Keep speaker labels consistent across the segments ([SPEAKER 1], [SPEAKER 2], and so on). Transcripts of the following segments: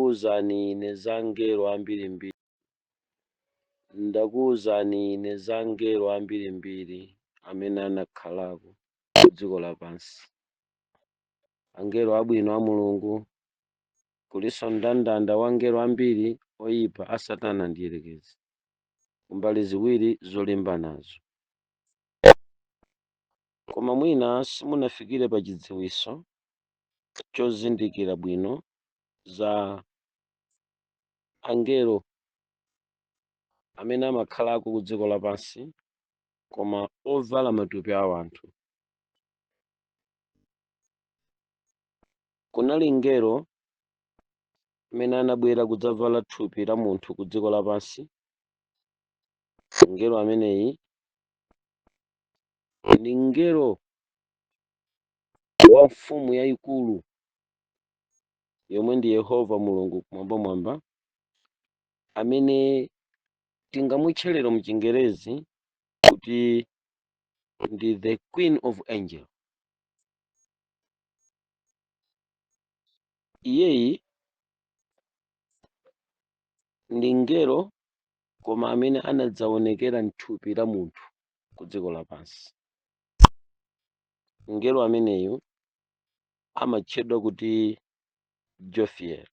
[SPEAKER 1] ndakuwuzani ine za angelo ambirimbiri. Ndakuwuzani ine za angelo ambirimbiri amene anakhalako ku dziko lapansi. Angelo abwino a Mulungu, kulinso mndandanda wa angelo ambiri oyipa a Satana ndi Dierekezi, kumbali ziwiri zolimbanazo. Koma mwina simunafikire pa chidziwitso chozindikira bwino za angelo amene amakhalako ku dziko lapansi koma ovala matupi a anthu. Kunali ngelo amene anabwera kudzavala thupi la munthu ku dziko lapansi. Ngelo ameneyi ndi ngelo wa mfumu yayikulu yomwe ndi Yehova Mulungu kumwambamwamba, amene tingamutchulire mu Chingerezi kuti ndi the Queen of Angel. Iyeyi ndi ngelo koma amene anadzaonekera mthupi la munthu ku dziko lapansi. Ngelo ameneyu amatchedwa kuti Jophiel.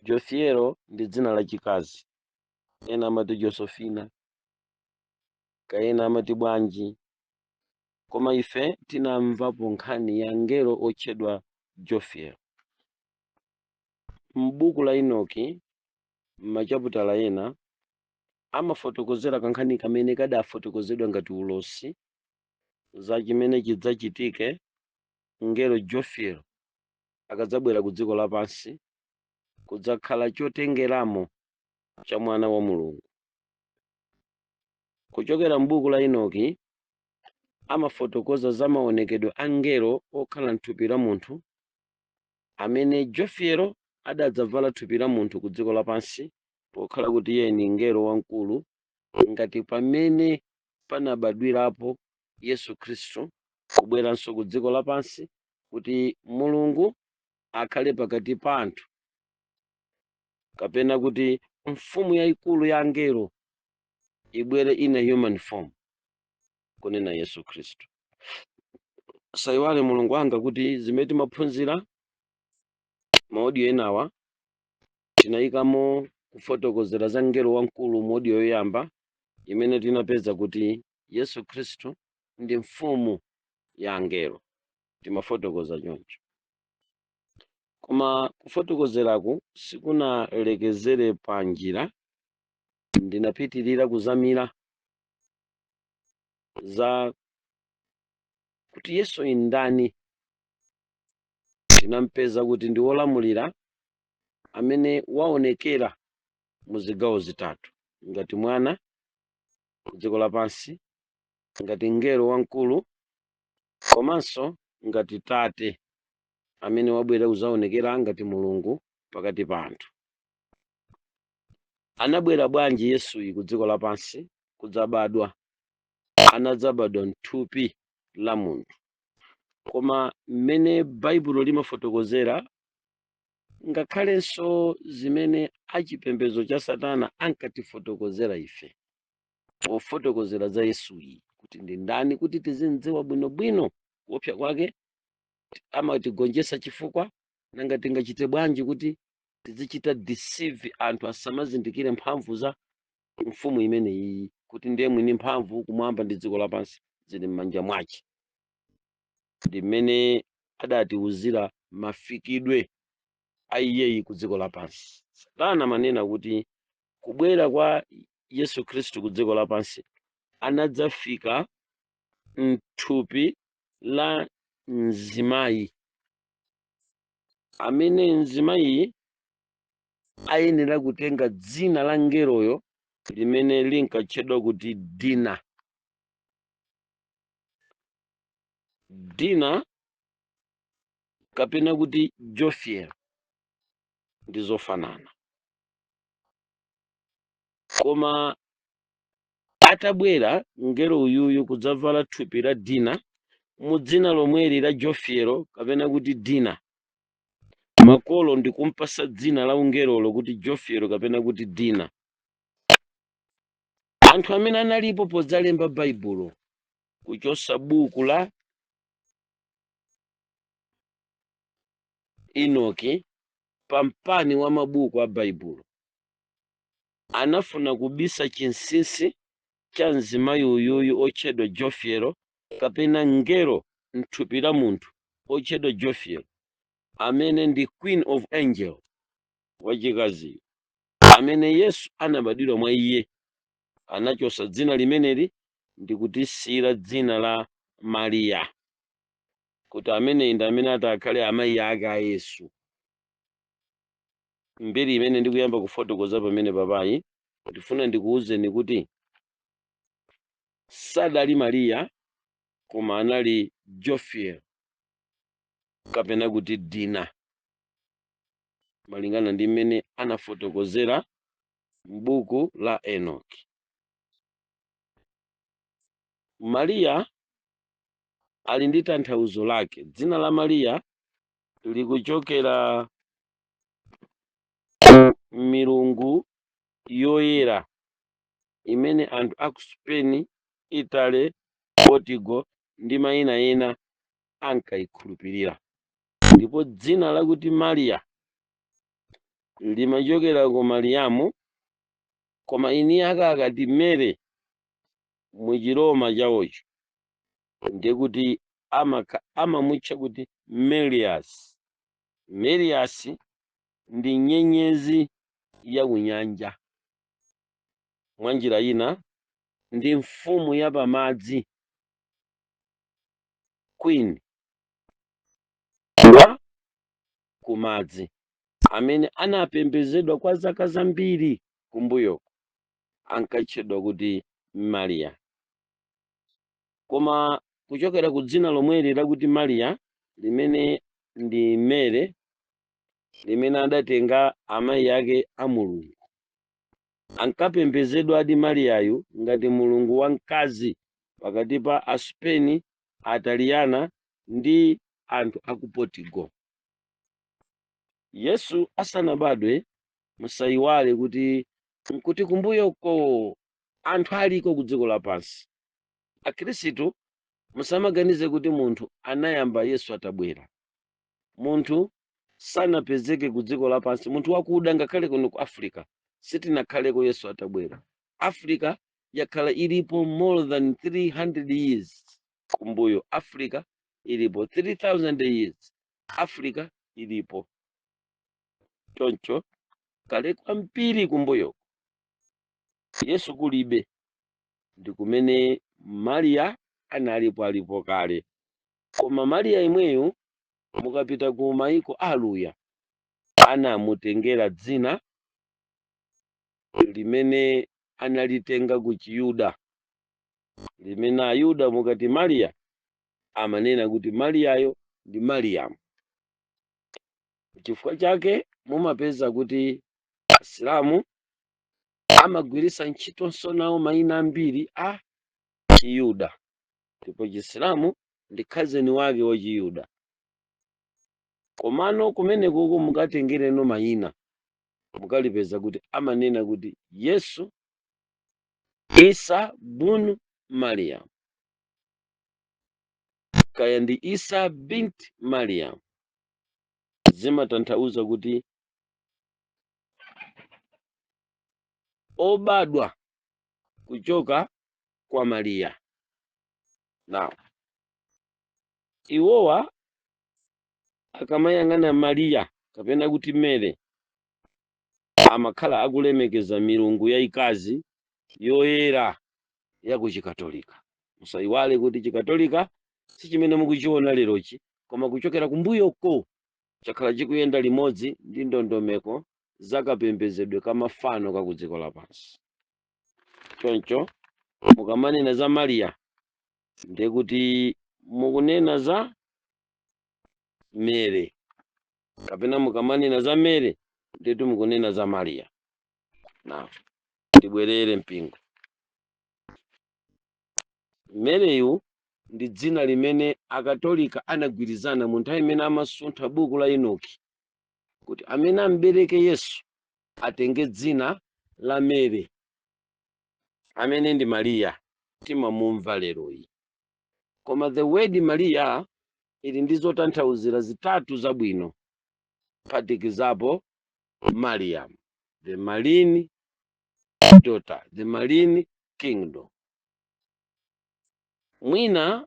[SPEAKER 1] Jophiel ndi dzina lachikazi, ena amati Josephina, kaena amati bwanji, koma ife tinamvapo nkhani ya ngelo otchedwa Jophiel. M'buku la Enoki m'machaputala ena amafotokozera kankhani kamene kadafotokozedwa ngati ulosi za chimene chidzachitike ngelo Jophiel akadzabwera ku dziko lapansi kudzakhala chotengeramo cha mwana wa Mulungu. Kuchokera m'buku la Enoki amafotokoza za maonekedwe a ngelo okhala mthupi la munthu amene Jophiel adadzavala thupi la munthu ku dziko lapansi pokhala kuti iye ni ngelo wamkulu, ngati pamene panabadwirapo Yesu Khristu kubweranso ku dziko lapansi kuti Mulungu akhale pakati pa anthu, kapena kuti mfumu yayikulu ya angelo ibwere in a human form, kunena Yesu Khristu. Sayiwale Mulungu wanga kuti zimene timaphunzira maaudio enawa tinayikamo kufotokozera za ngelo wamkulu mu audio yoyamba imene tinapeza kuti Yesu Khristu ndi mfumu ya angelo, timafotokoza choncho. Koma kufotokozeraku sikunalekezere pa njira, ndinapitirira kuzamira za kuti Yesu indani. Tinampeza kuti ndi wolamulira amene waonekera mu zigawo zitatu, ngati mwana ku dziko lapansi, ngati ngelo wamkulu, komanso ngati tate amene wabwera kuzaonekera ngati Mulungu pakati pa anthu. Anabwera bwanji Yesuyi ku dziko lapansi kudzabadwa? Anadzabadwa mthupi la munthu, koma mmene baibulo limafotokozera ngakhalenso zimene achipembedzo cha Satana ankatifotokozera ife pofotokozera za Yesuyi kuti ndi ndani, kuti tizindziwa bwinobwino kuopsa kwake, amatigonjetsa chifukwa nanga tingachite bwanji kuti tizichita deceive anthu asamazindikire mphamvu za mfumu imeneyi, kuti ndiye mwini mphamvu kumwamba ndi dziko lapansi zili m'manja mwake. Ndi mmene adatiwuzira mafikidwe a iyeyi ku dziko lapansi. Satana manena kuti kubwera kwa Yesu Khristu ku dziko lapansi anadzafika mthupi la mzimayi, amene mzimayi ayenera kutenga dzina la ngeloyo limene linkatchedwa kuti Dina. Dina kapena kuti Jophiel ndi zofanana, koma atabwera ngelo uyuyu kudzavala thupi la Dina mu dzina lomweli la Jophiel kapena kuti Dina, makolo ndikumpasa dzina la ungerolo kuti Jofielo kapena kuti Dina. Anthu amene analipo podzalemba baibulo kuchosa buku la Enoki pampani wa mabuku a baibulo anafuna kubisa chinsinsi cha mzimayi uyuyu otchedwa Jofielo kapena ngelo mthupi la munthu otchedwa Jofielo amene ndi Queen of Angel wachikaziyo amene Yesu anabadwira mwa iye. Anachosa dzina limeneli ndi kutisiyira dzina la Mariya kuti ameneyi ndi amene atakhale amayi ake a Yesu. Mbiri imene ndikuyamba kufotokoza pamene papayi ndifuna ndikuwuzeni kuti sadali Mariya koma anali Jofielo kapena kuti Dina malingana ndi mmene anafotokozera m'buku la Enoki. Mariya ali ndi tanthauzo lake. Dzina la Mariya likuchokera milungu yoyera imene anthu aku Spain, Italy, Portugal ndi mayina ena ankayikhulupirira. Ndipo dzina lakuti Mariya limachokera ku Mariamu koma ini akati Mary muchiroma chawocho ndikuti amamutcha kuti Marius. Marius ndi nyenyezi ya kunyanja, mwanjira ina ndi mfumu ya pamadzi, queen wa kumadzi amene anapembedzedwa kwa zaka zambiri kumbuyo ankatchedwa kuti Mariya. Koma kuchokera ku dzina lomweli lakuti Mariya limene ndi Mary limene adatenga amayi ake a Mulungu, ankapembedzedwa adi Mariyayu ngati mulungu wamkazi pakati pa a Spain, Ataliana ndi anthu aku Portugal. Yesu asanabadwe musayiwale kuti kumbuyoko anthu aliko ku dziko lapansi. Akhristu musamaganize kuti munthu anayamba Yesu atabwera. Munthu sanapezeke ku dziko lapansi, munthu wakuda ngakhale kuno ku Africa sitinakhaleko Yesu atabwera. Africa yakhala ilipo more than 300 years kumbuyo. Africa ilipo 3000 years. Africa ilipo choncho kale kwambiri kumbuyo. Yesu kulibe ndi kumene Mariya alipo kale. Koma Mariya imweyu mukapita ku mayiko aluya anamutengera dzina limene analitenga ku Chiyuda, limene Ayuda mukati Mariya amanena kuti Mariyayo ndi Mariamu. Chifukwa chake mumapeza kuti Asilamu amagwiritsa ntchitonso nawo mayina ambiri a Chiyuda, ndipo Chisilamu ndi khazeni wake wa Chiyuda. Komano kumeneko mukatengereno mayina mukalipeza kuti amanena kuti Yesu Isa bunu Mariam, kaya ndi Isa binti Mariam, zimatanthauza kuti obadwa kuchoka kwa Mariya. Now iwowa akamayang'ana Mariya kapena kuti Mary amakhala akulemekeza milungu yayikazi yoyera ya ku Chikatolika. Musayiwale kuti Chikatolika si chimene mukuchiona lerochi, koma kuchokera kumbuyoko chakhala chikuyenda limodzi ndi ndondomeko zakapembedzedwe kamafano ka ku dziko lapansi. Choncho mukamanena za Mariya ndikuti mukunena za Mary, kapena mukamanena za Mary nditu mukunena za Mariya. Na tibwerere mpingo. Maryyu ndi dzina limene akatolika anagwirizana mu nthawi imene amasuntha buku la Enoki kuti amene ambereke Yesu atenge dzina la Mary amene ndi Mariya timamumva leroyi. Koma the word Mariya ili ndi zotanthauzira zitatu zabwino, phatikizapo Mariam, the marine daughter, the marine kingdom. Mwina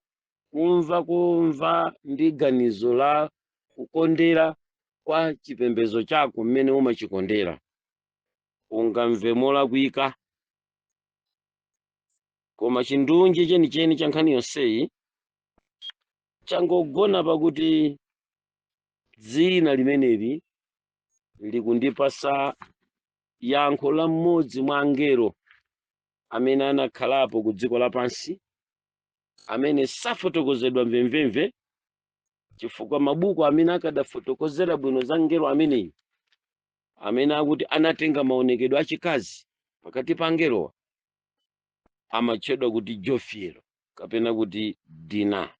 [SPEAKER 1] kumva ndi ganizo la kukondera kwa chipembedzo chako mmene umachikondera ungamve molakwika, koma chindunji chenicheni cha nkhani yonseyi changogona pakuti dzina limeneli likundipasa yankho la mmodzi mwa angelo amene anakhalapo ku dziko lapansi, amene safotokozedwa mvemvemve, chifukwa mabuku amene akadafotokozera bwino za angelo ameneyi, amene akuti anatenga maonekedwe achikazi pakati pa angelowa, amatchedwa kuti Jofiel kapena kuti Dina.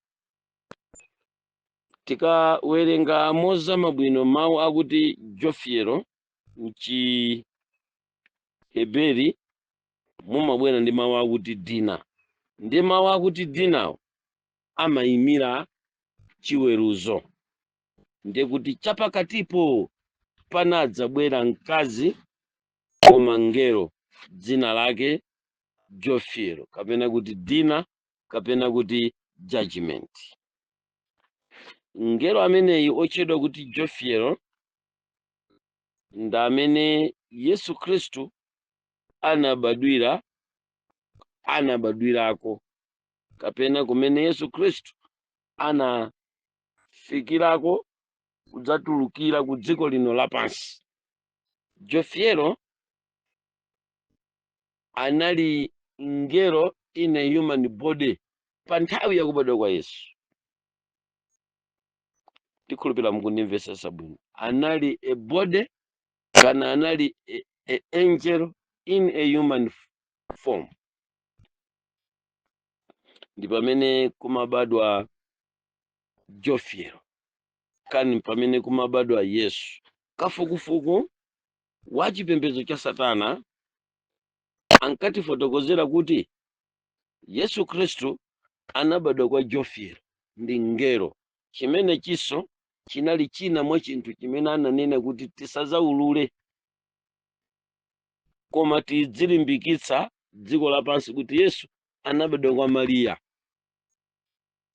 [SPEAKER 1] Tikawerenga mozama bwino mawu akuti Jofiel m'Chiheberi mumabwera ndi mawu akuti Dina, ndi mawu akuti Dinawo amayimira chiweruzo, ndiye kuti chapakatipo panadzabwera mkazi koma ngelo dzina lake Jofiel kapena kuti Dina kapena kuti judgment. Ngelo ameneyi otchedwa kuti Jofiel nda amene Yesu Khristu anabadwirako kapena kumene Yesu Khristu anafikirako kudzatulukira ku dziko lino lapansi. Jofiel anali ngelo in a human body pa nthawi yakubadwa kwa Yesu. Tikhulupira mukundimvetsa bwino, anali a body kana anali a angel in a human form. Ndi pamene kumabadwa Jofiel kani pamene kumabadwa Yesu. Kafukufuku wa chipembedzo cha Satana ankatifotokozera kuti Yesu Khristu anabadwa kwa Jofiel ndi ngelo, chimene chiso chinali china mwa chinthu chimene ananena kuti tisazaulule koma tidzilimbikitsa dziko lapansi kuti Yesu anabadwa kwa Mariya.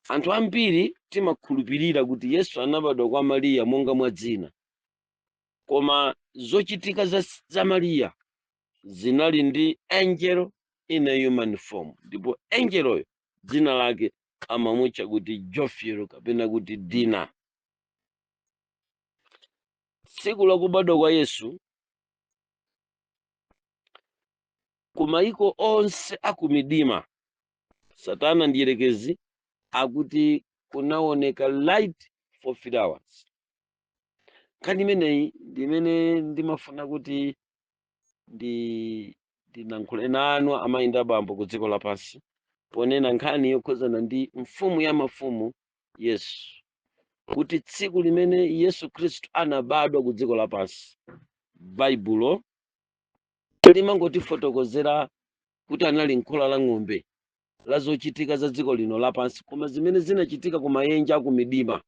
[SPEAKER 1] Anthu ambiri timakhulupirira kuti Yesu anabadwa kwa Mariya monga mwa dzina, koma zochitika za Mariya zinali ndi angel in a human form, ndipo angeloyo dzina lake amamutcha kuti Jofiel kapena kuti Dina. Tsiku lakubadwa kwa Yesu kumayiko onse akumidima, Satana ndi Mdierekezi akuti kunaoneka light for 3 hours. Nkhani imeneyi ndimene ndimafuna kuti ndinankhule nanu amayi ndi abambo ku dziko lapansi, ponena nkhani yokhuzana ndi mfumu ya mafumu Yesu, kuti tsiku limene Yesu Khristu anabadwa ku dziko lapansi, Baibulo limangotifotokozera kuti anali nkhola la ng'ombe la zochitika za dziko lino lapansi, koma zimene zinachitika ku maenje akumidima.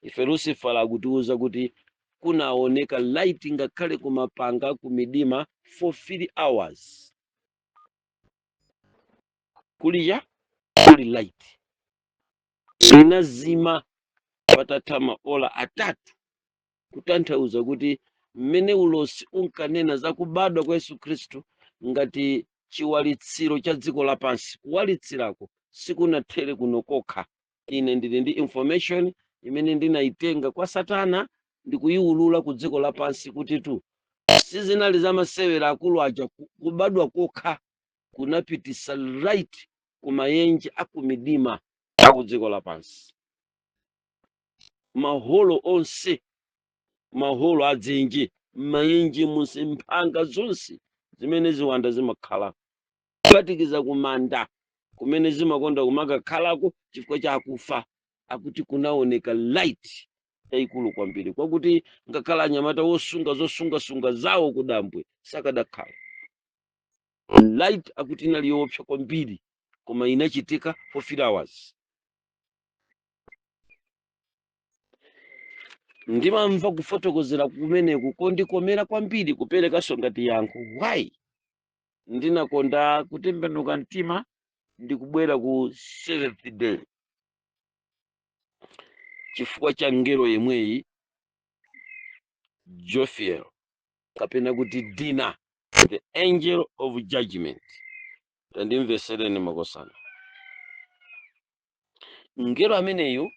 [SPEAKER 1] Ife Lucifer akutiuza kuti kunaoneka light ngakhale kumapanga akumidima for 3 hours. Kuli light inazima patatha maola atatu, kutanthauza kuti mmene ulosi unkanena za kubadwa kwa Yesu Khristu ngati chiwalitsiro cha dziko lapansi, kuwalitsirako sikunathere kuno kokha. Ine ndili ndi information imene ndinayitenga kwa Satana ndikuyiwulula ku dziko lapansi kuti sizinali za masewera akulu aja. Kubadwa kokha kunapitisa light ku maenje akumidima aku dziko lapansi. Maholo onse, maholo adzenje, maenje munsi, mphanga zonse zimene ziwanda zimakhala, kuphatikiza kumanda kumene zimakonda kumakakhalako chifukwa cha akufa, akuti kunaoneka light yayikulu kwambiri kwakuti ngakhala anyamata wosunga zosungasunga zawo kudambwe sakadakhala. Light akuti inali yoopsa kwambiri koma inachitika for 3 hours. Ndimamva kufotokozera kumeneku kondikomera kwambiri kuperekanso ngati yankho why ndinakonda kutembenuka mtima ndikubwera ku 7th day chifukwa cha ngelo yemweyi Jophiel kapena kuti Dina, the angel of judgment. Tandimvesereni makosana. Ngelo ameneyo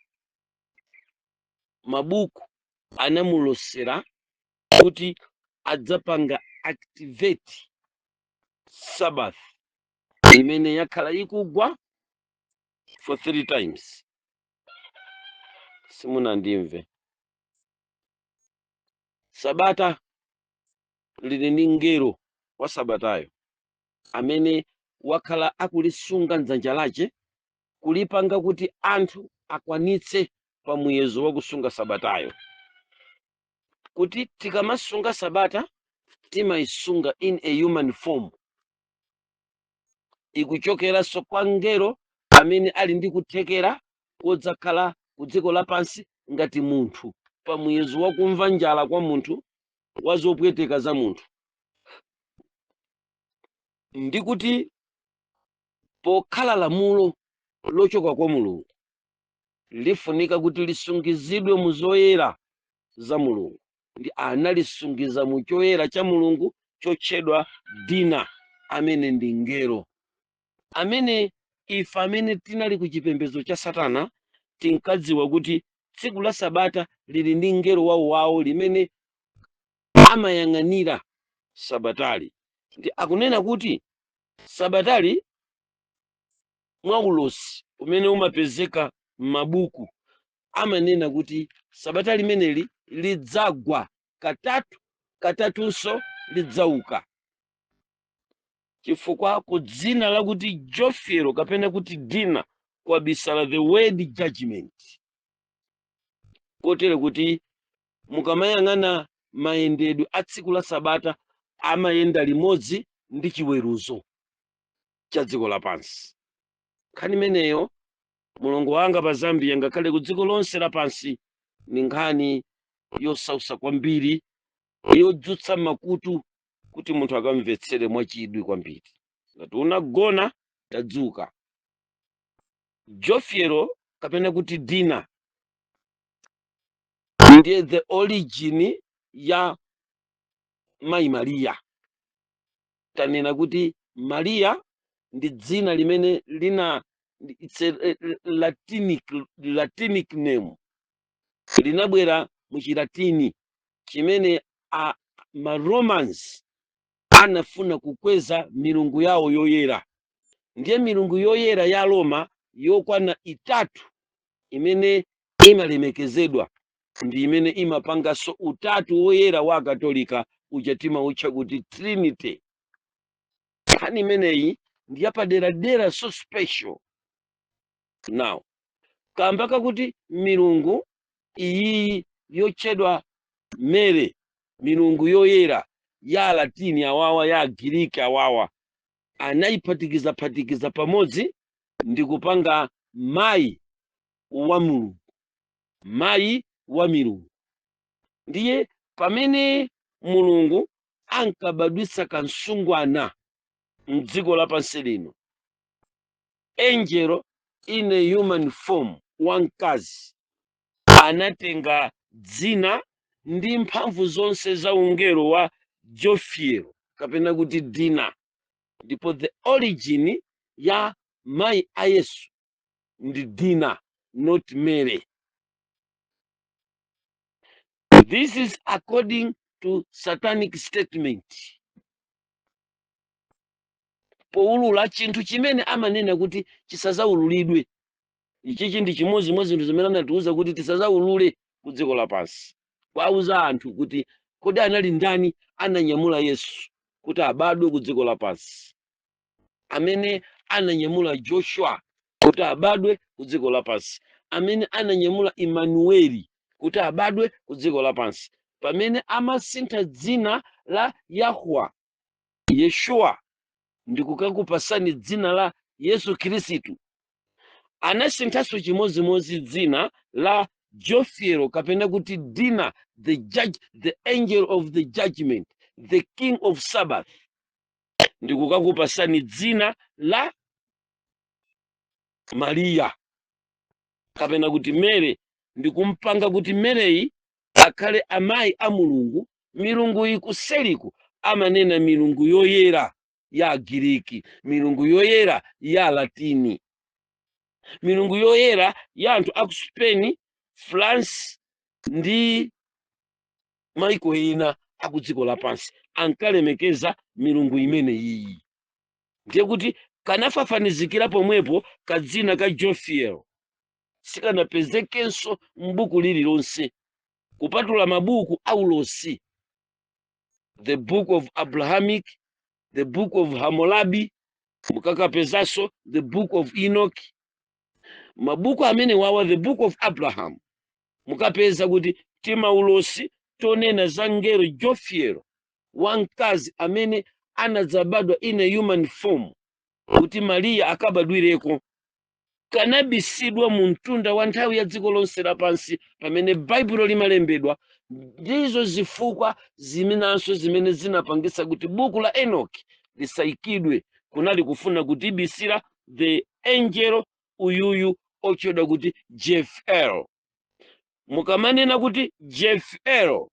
[SPEAKER 1] mabuku anamulosera kuti adzapanga activate Sabbath imene yakhala ikugwa for 3 times. Simunandimve. Sabata lili ndi ngelo wa sabatayo amene wakhala akulisunga mdzanja lache kulipanga kuti anthu akwanitse pa muyezo wa kusunga sabatayo. Kuti tikamasunga sabata timayisunga in a human form. Ikuchokeranso kwa ngelo amene ali ndi kuthekera kodzakhala ku dziko lapansi ngati munthu pa muyezo wa kumva njala kwa munthu wa zopweteka za munthu. Ndi kuti pokhala lamulo lochoka kwa Mulungu lifunika kuti lisungizidwe mu zoyera za Mulungu. Ndi analisungiza mu choyera cha Mulungu chotchedwa Dina amene ndi ngelo amene ife amene tinali ku chipembedzo cha Satana tinkadziwa kuti tsiku la Sabata lili ndi ngelo wawo limene amayang'anira sabatali. Ndi akunena kuti sabatali mwaulosi umene umapezeka m'mabuku amanena kuti sabata limeneli lidzagwa katatunso lidzauka. Chifukwa ku dzina lakuti Jophiel kapena kuti Dina kwabisala the word judgment. Kotero kuti mukamayang'ana mayendedwe a tsiku la Sabata amayenda limodzi ndi chiweruzo cha dziko lapansi. Nkhani imeneyo mulongo wanga pa Zambia ngakhale ku dziko lonse lapansi ni nkhani yosausa kwambiri yodzutsa makutu kuti munthu akamvetsere mwachidwi kwambiri. Ngati unagona tadzuka. Jophiel kapena kuti Dina ndiye the origin ya Mayi Mariya. Tanena kuti Mariya ndi dzina limene it's a Latinic name. Linabwera mu Chilatini chimene ma Romans anafuna kukweza milungu yawo yoyera. Ndiye milungu yoyera ya Roma yokwana itatu imene imalemekezedwa ndi imene imapangaso utatu woyera wa Katolika uchatima utcha kuti Trinity. Nkhani imeneyi ndi yapaderadera so special. Now kambaka kuti milungu iyi yotchedwa Mary, milungu yoyera ya Latini awawa ya Giriki awawa anayiphatikiza pamodzi ndi kupanga mayi wa Mulungu, mayi wa milungu. Ndiye pamene Mulungu ankabadwitsa kansungwana mdziko lapansi lino, angel in a human form wamkazi anatenga dzina ndi mphamvu zonse za ungelo wa Jophiel kapena kuti Dina. Ndipo the origin ya mayi a Yesu ndi Dina, not Mary. This is according to satanic statement. Poulula chinthu chimene amanena kuti chisazaululidwe. Ichichi ndi chimodzi mwa zinthu zimene anatiuza kuti tisazaulule ku dziko lapansi. Kwauza anthu kuti kodi anali ndani ananyamula Yesu kuti abadwe ku dziko lapansi, amene ananyamula Joshua kuti abadwe ku dziko lapansi, amene ananyamula Emmanueli kuti abadwe ku dziko lapansi. Pamene amasintha dzina la Yahwa, Yeshua, ndi kukakupasani dzina la Yesu Khristu, anasinthanso chimozimozi dzina la Jofiel, kapena kuti Dina, the judge, the angel of the judgment, the king of Sabbath, ndi kukakupasani dzina la Maria, kapena kuti Mere, ndi kumpanga kuti Mereyi akhale amayi a Mulungu. Milungu iyi kuseliku amanena milungu yoyera ya Agiriki, milungu yoyera ya Latini, milungu yoyera ya anthu aku Spain, France ndi maiko ena aku dziko lapansi ankalemekeza milungu imene iyi. Ndiye kuti kanafafanizikira pomwepo kadzina ka Jofiel sikanapezekenso m'buku lililonse kupatula mabuku aulosi, the book of Abrahamic, the book of Hammurabi, mukakapezanso the book of Enoch. Mabuku amene wawa the book of Abraham mukapeza kuti timaulosi tonena za ngelo Jofiel, wamkazi amene anadzabadwa in a human form, kuti Maria akabadwireko. Kanabisidwa mu mtunda wa nthawi ya dziko lonse lapansi pamene baibulo limalembedwa. Ndizo zifukwa zimenanso zimene zinapangisa kuti buku la Enoki lisayikidwe, kunali kufuna kutibisira the angel uyuyu otchedwa kuti Jefiel. Mukamanena kuti Jefiel,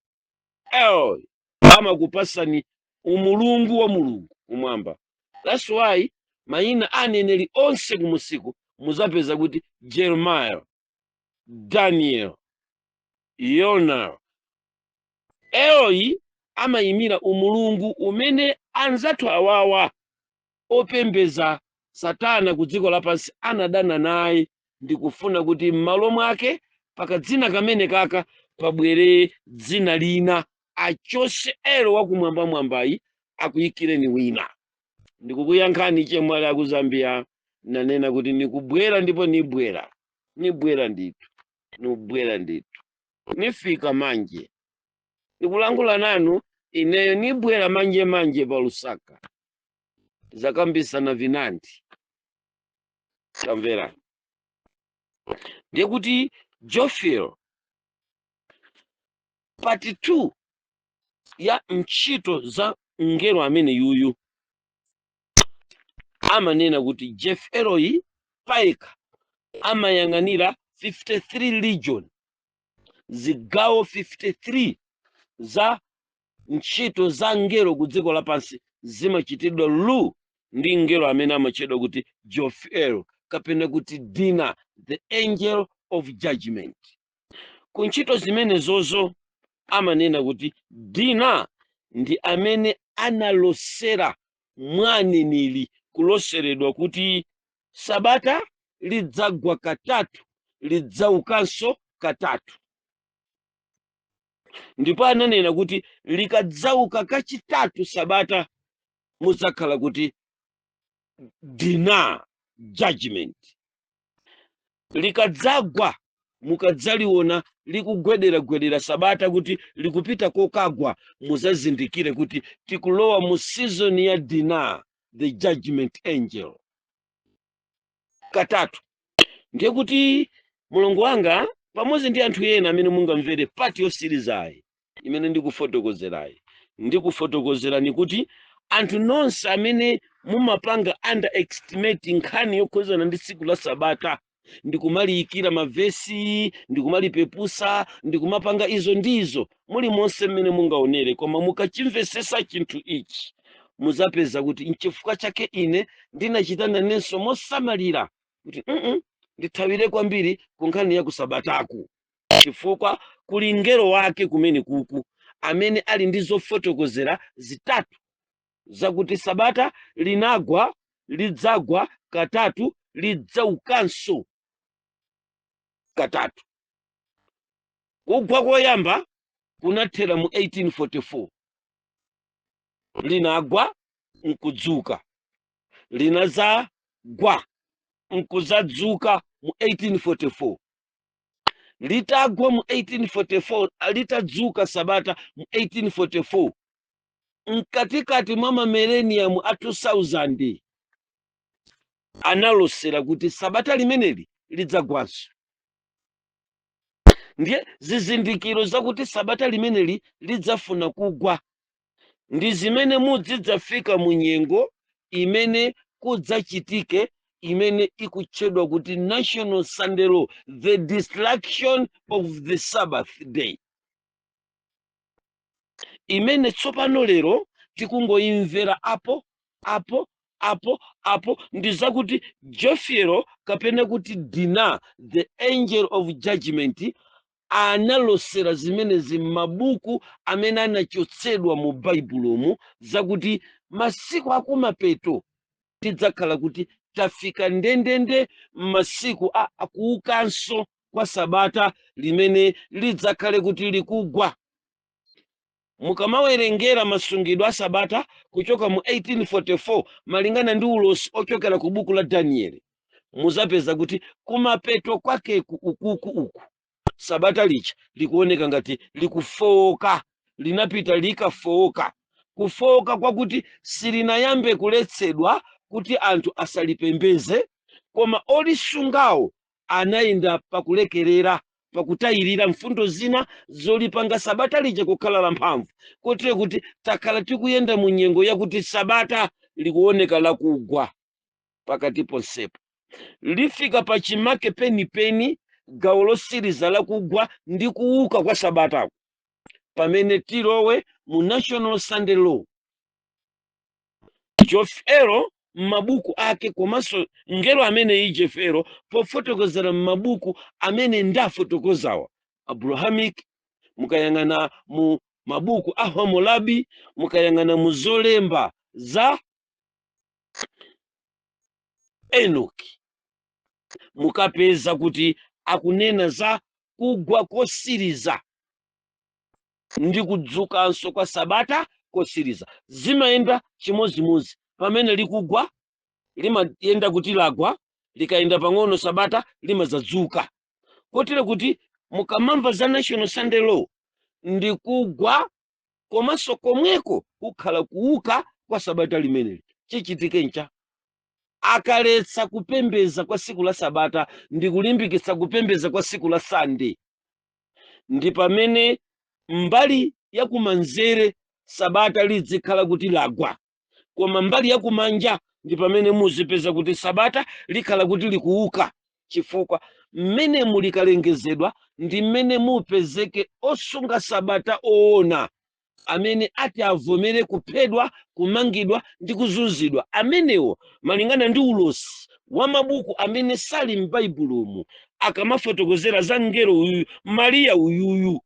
[SPEAKER 1] amakupasani umulungu wa Mulungu kumwamba. That's why mayina aneneri onse kumusiku muzapeza kuti Jeremiah, Daniel, Yona. Eloyi amayimira umulungu umene anzathu awawa opembeza Satana ku dziko lapansi anadana naye, ndi kufuna kuti m'malo mwake pakadzina kamene kaka pabwere dzina lina, achose Elo wakumwambamwambayi akuyikireni wina. Ndikukuyankhani chemwali aku Zambia, nanena kuti nikubwera ndipo nibwera ndithu, nubwera ndithu, nifika manje nikulangula nanu ineyo, nibwera manje pa Lusaka zakambisana vinandi kamvera. Ndiye kuti Jofiel part 2 ya ntchito za ngelo amene yuyu amanena kuti Jefieloyi paika amayang'anira 53 legion, zigawo 53 za ntchito za ngelo ku dziko lapansi zimachitidwa lu ndi ngelo amene amachedwa kuti Jofiel, kapena kuti Dina, the angel of judgment. Ku ntchito zimenezozo amanena kuti Dina ndi amene analosera mwaneneri kuloseredwa kuti Sabata lidzagwa katatu lidzaukanso katatu, ndipo ananena kuti likadzauka kachitatu Sabata mudzakhala kuti Dina judgment. Likadzagwa mukadzaliona likugwedera Sabata kuti likupita kokagwa, muzazindikire kuti tikulowa mu season ya Dina, the judgment angel. Katatu. Ndiye kuti mulungu wanga pamodzi ndi anthu ena amene mungamvere pati yosirizayi imene ndikufotokozerayi, ndikufotokozerani kuti anthu nonse amene mumapanga underestimate nkhani yokhuzana ndi tsiku la Sabata, ndikumaliyikira mavesi, ndikumalipepusa, ndikumapanga izo ndizo, muli monse mmene mungaonere, koma mukachimvesesa chinthu ichi muzapeza kuti nchifukwa chake ine ndinachita nanenso mosamalira kuti ndithawire kwambiri ku nkhani ya ku Sabataku, chifukwa kuli ngelo wake kumene kuku amene ali ndi zofotokozera zitatu zakuti Sabata linagwa, lidzagwa katatu, lidzaukanso katatu. Kugwa koyamba kunathera mu 1844, linagwa nkudzuka, linazagwa nkuzadzuka mu 1844. litagwa mu 1844 litadzuka sabata mu 1844 mkatikati mwa mamelenium a 2000 analosera kuti sabata limeneli lidzagwanso. Ndiye zizindikiro zakuti sabata limeneli lidzafuna kugwa ndi zimene mudzidzafika mu nyengo imene kudzachitike imene ikutchedwa kuti National Sunday Law, the destruction of the Sabbath day, imene tsopano lero tikungoimvera apo ndi zakuti Jofiero kapena kuti Dina, the angel of judgment, analosera zimenezi m'mabuku amene anachotsedwa mu baibulomu zakuti masiku akumapeto tidzakhala kuti tafika ndendende masiku akuukanso kwa sabata limene lidzakhale kuti likugwa. Mukamawerengera masungidwe a sabata kuchoka mu 1844 malingana ndi ulosi ochokera ku buku la Danieli, muzapeza kuti kumapeto kwakeku uku sabata licha likuoneka ngati likufowoka, linapita likafowoka. Kufowoka kwakuti silinayambe kuletsedwa kuti anthu asalipembeze, koma olisungawo anayenda pakulekerera, pakutayirira mfundo zina zolipanga sabata lija kukhala lamphamvu, kotero kuti takhala tikuyenda mu nyengo yakuti sabata likuoneka lakugwa. Pakati ponsepo lifika pa chimake penipeni gawo losiriza lakugwa ndi kuuka kwa sabata pamene tilowe mu National Sunday Law. Jofiero m'mabuku ake komanso ngelo amene Jofiero pofotokozera m'mabuku amene ndafotokozawa Abrahamic, mukayang'ana mu mabuku a Hammurabi, mukayang'ana mu zolemba za Enoki, mukapeza kuti akunena za kugwa kosiriza ndi kudzukanso kwa sabata kosiriza. Zimayenda chimozimozi, pamene likugwa limayenda kuti lagwa, likayenda pang'ono sabata limadzadzuka. Kotero kuti mukamamva za National Sunday Law ndi kugwa komanso komweko kukhala kuuka kwa sabata limeneli. Chichitike ncha akaletsa kupembeza kwa siku la sabata ndi kulimbikitsa kupembeza kwa siku la Sunday, ndi pamene mbali ya kumanzere sabata lidzikhala kuti lagwa, koma mbali ya kumanja ndi pamene muzipeza kuti sabata likhala kuti likuuka, chifukwa mmene mulikalengezedwa ndi mmene mupezeke osunga sabata oona amene ati avomere kuphedwa, kumangidwa ndi kuzunzidwa. Amenewo malingana ndi ulosi wa mabuku amene sali m'baibulomu akamafotokozera za ngelo uyu Mariya uyuyu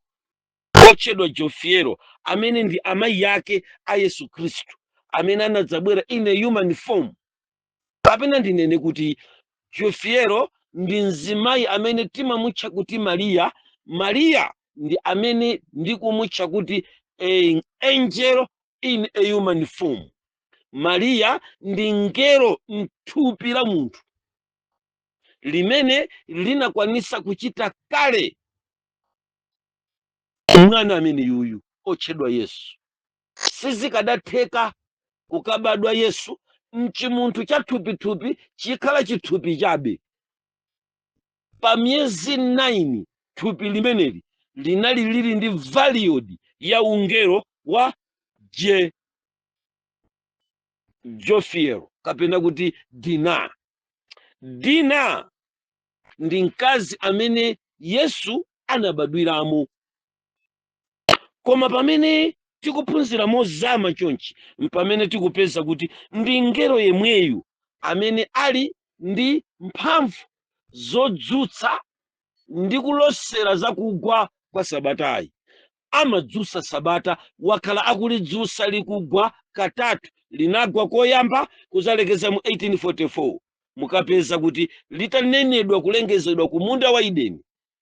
[SPEAKER 1] otchedwa Jofiero, amene ndi amayi yake a Yesu Khristu, amene anadzabwera in a human form. Kapena ndinene kuti Jofiero ndi mzimayi amene timamutcha kuti Mariya. Mariya ndi amene ndikumutcha kuti angel in a human form. Mariya ndi ngelo mthupi la munthu limene linakwanisa kuchita kale mwana amene yuyu otchedwa Yesu. Sizikadatheka kukabadwa Yesu mchimunthu cha thupi chikhala chithupi chabe. Pa miyezi 9 thupi limeneli linali lili ndi valiyodi ya ungelo wa Jofiero kapena kuti Dina. Dina ndi mkazi amene Yesu anabadwiramo. Koma pamene tikuphunzira mozama chonchi mpamene tikupeza kuti ndi ngelo yemweyu amene ali ndi mphamvu zodzutsa ndi kulosera zakugwa kwa sabatayi. Amadzutsa sabata, wakhala akulidzutsa likugwa katatu. Linagwa koyamba kuzalekeza mu 1844, mukapeza kuti litanenedwa kulengezedwa ku munda wa Edeni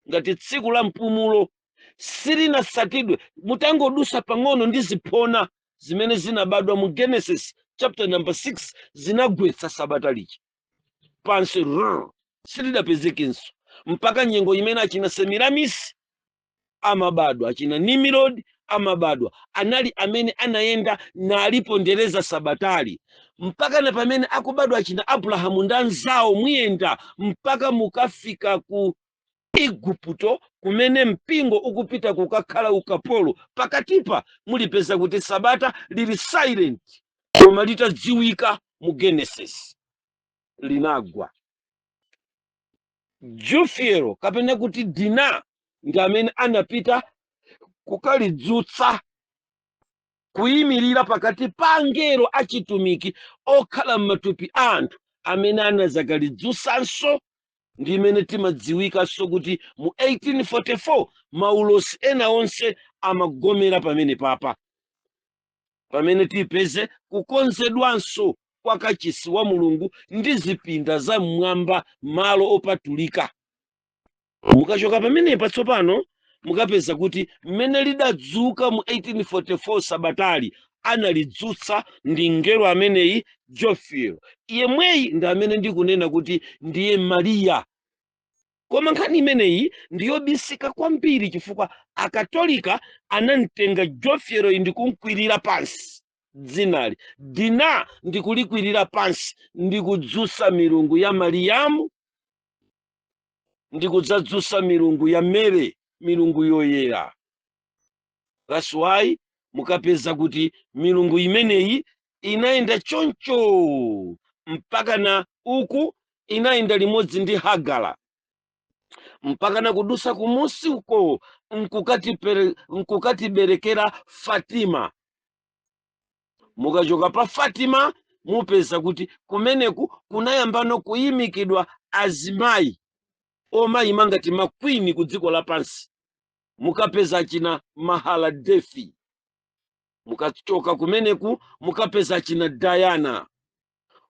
[SPEAKER 1] ngati tsiku la mpumulo, silinatsatidwe. Mutangodusa pang'ono ndi ziphona zimene zinabadwa mu Genesis chapter number 6 zinagwetsa sabata lichi pansi, silidapezekenso. mpaka nyengo imene achina Semiramis amabadwa, achina Nimrod amabadwa, anali amene anayenda nalipondereza sabatali, mpaka na pamene akubadwa achina Abrahamu ndi anzawo muyenda mpaka mukafika ku Igupto kumene mpingo ukupita kukakhala ukapolo. Pakatipa mulipeza kuti sabata lili silent, koma litadziwika mu Genesis linagwa. Jufero kapena kuti Dina ndi amene anapita kukalidzutsa, kuyimirira pakati pa angelo achitumiki okhala m'matupi anthu amene anazakalidzutsanso, ndi imene timadziwikanso kuti mu 1844 maulosi ena onse amagomera pamene papa, pamene tipeze kukonzedwanso kwa kachisi wa Mulungu ndi zipinda za mmwamba, malo opatulika. Mukachoka pamenepa tsopano mukapeza kuti mmene lidadzuka mu 1844 sabatali analidzutsa ndi ngelo ameneyi Jofio. Yemweyi ndi amene ndikunena kuti ndiye Mariya. Koma nkhani imeneyi ndiyobisika kwambiri chifukwa akatolika anamtenga Jofio ndi kumkwirira pansi dzinali, Dina ndi kulikwirira pansi, ndi kudzutsa milungu ya Mariyamu, ndi kudzadzutsa milungu ya Mere, milungu yoyera. That's why mukapeza kuti milungu imeneyi inayenda choncho mpaka na uku inayenda limodzi ndi Hagara, mpaka na kudusa kumusi uko nkukatiberekera Fatima. Mukachoka pa Fatima mupeza kuti kumeneku kunayambano kuyimikidwa azimayi omayima ngati makwini ku dziko lapansi. Mukapeza china Mahaladefi. Mukachoka kumeneku mukapeza china Diana.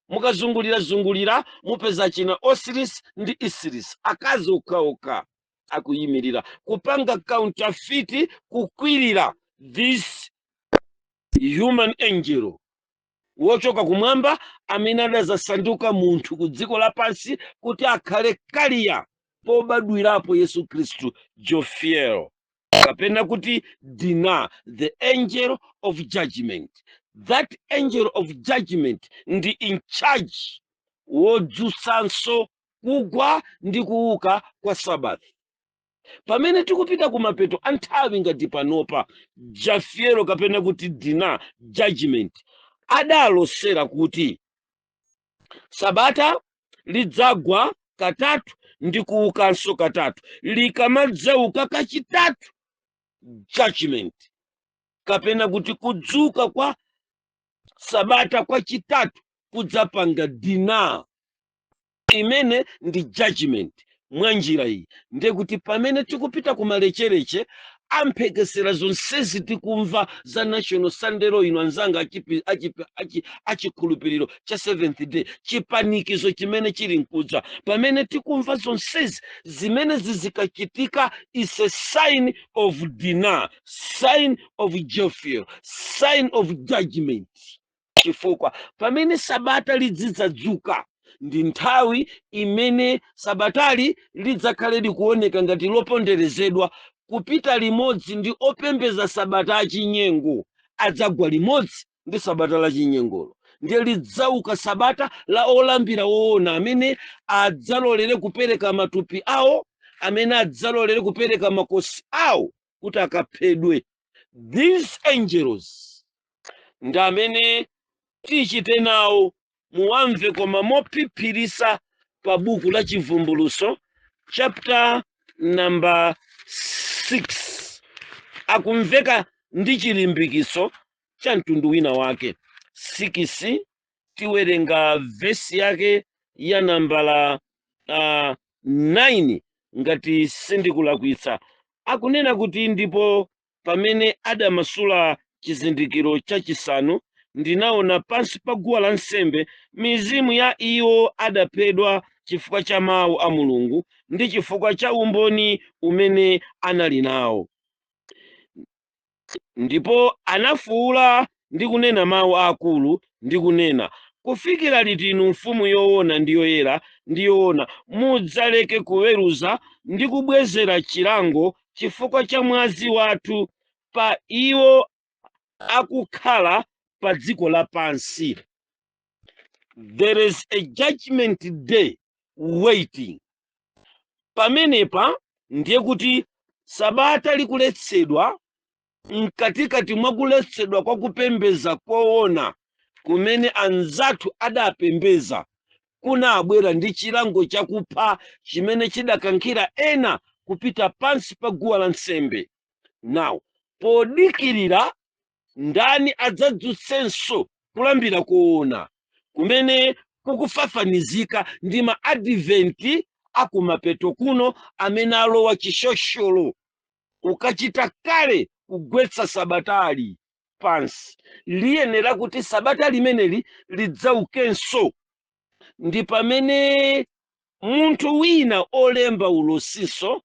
[SPEAKER 1] Mukazungulira mupeza china Osiris ndi Isiris, akazi okaoka akuyimirira kupanga counterfeit, kukwirira this human angel wochoka kumwamba amene adazasanduka munthu ku dziko lapansi kuti akhale kaliya pobadwirapo Yesu Khristu, Jofiel kapena kuti Dina, the angel of judgment. That angel of judgment ndi in charge wodzutsanso kugwa ndi kuuka kwa Sabbath. Pamene tikupita kumapeto anthawi ngati panopa, Jofiel kapena kuti Dina, judgment, adalosera kuti sabata lidzagwa katatu ndi kuukanso katatu, likamadzauka kachitatu, judgment kapena kuti kudzuka kwa sabata kwa chitatu kudzapanga Dina, imene ndi judgment. Mwa njira iyi ndiye kuti pamene tikupita kumalechereche amphekesera zonsezi tikumva za National Sunday Law ino anzanga achikhulupiriro cha Seventh Day, chipanikizo chimene chili nkudza. Pamene tikumva zonsezi zimene zizikachitika is a sign of Dina, sign of Jofiel, sign of judgment. Chifukwa pamene sabata lidzidzadzuka ndi nthawi imene sabatali lidzakhale likuoneka ngati loponderezedwa, kupita limodzi ndi opembeza sabata achinyengo adzagwa limodzi ndi sabata la chinyengolo. Ndiye lidzauka sabata la olambira woona amene adzalolere kupereka matupi awo, amene adzalolere kupereka makosi awo kuti akaphedwe. These angels ndi amene tichite nawo muwamve koma mophiphiritsa pa buku la Chivumbulutso chapter number 6. Akumveka ndi chilimbikiso cha mtundu wina wake. 6 tiwerenga vesi yake ya nambala 9 ngati sindikulakwitsa. Akunena kuti ndipo pamene adamasula chizindikiro chachisanu, ndinaona pansi pa guwa lansembe mizimu ya iwo adaphedwa chifukwa cha mawu a Mulungu ndi chifukwa cha umboni umene anali nawo. Ndipo anafuwula ndi kunena mawu akulu ndi kunena, kufikira liti inu mfumu yoona ndi yoyera ndi yoona mudzaleke kuweruza ndi kubwezera chilango chifukwa cha mwazi wathu pa iwo akukhala pa dziko lapansi. There is a judgment day waiting. Pamenepa ndiye kuti sabata likuletsedwa, mkatikati mwa kuletsedwa kwa kupembeza koona kumene anzathu adapembeza kunabwera ndi chilango chakupha chimene chidakankhira ena kupita pansi pa guwa lansembe. Now podikirira ndani adzadzutsenso kulambira koona kumene kukufafanizika ndi ma adventi akumapeto kuno amene alowa chishosholo ukachita kale kugwetsa sabatali pansi, liyenera kuti sabata limeneli lidzaukenso. Ndi pamene munthu wina olemba ulosinso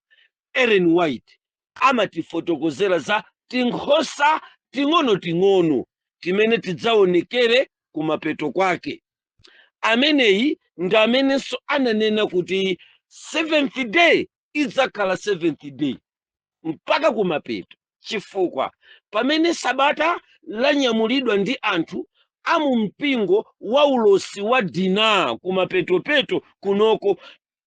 [SPEAKER 1] Ellen White amatifotokozera za tinkhosa ting'onoting'ono timene tidzaonekere kumapeto kwake. Ameneyi ndi amenenso ananena kuti seventh day idzakhala seventh day mpaka kumapeto, chifukwa pamene sabata lanyamulidwa ndi anthu amumpingo wa ulosi wa dina kumapetopeto kunoko,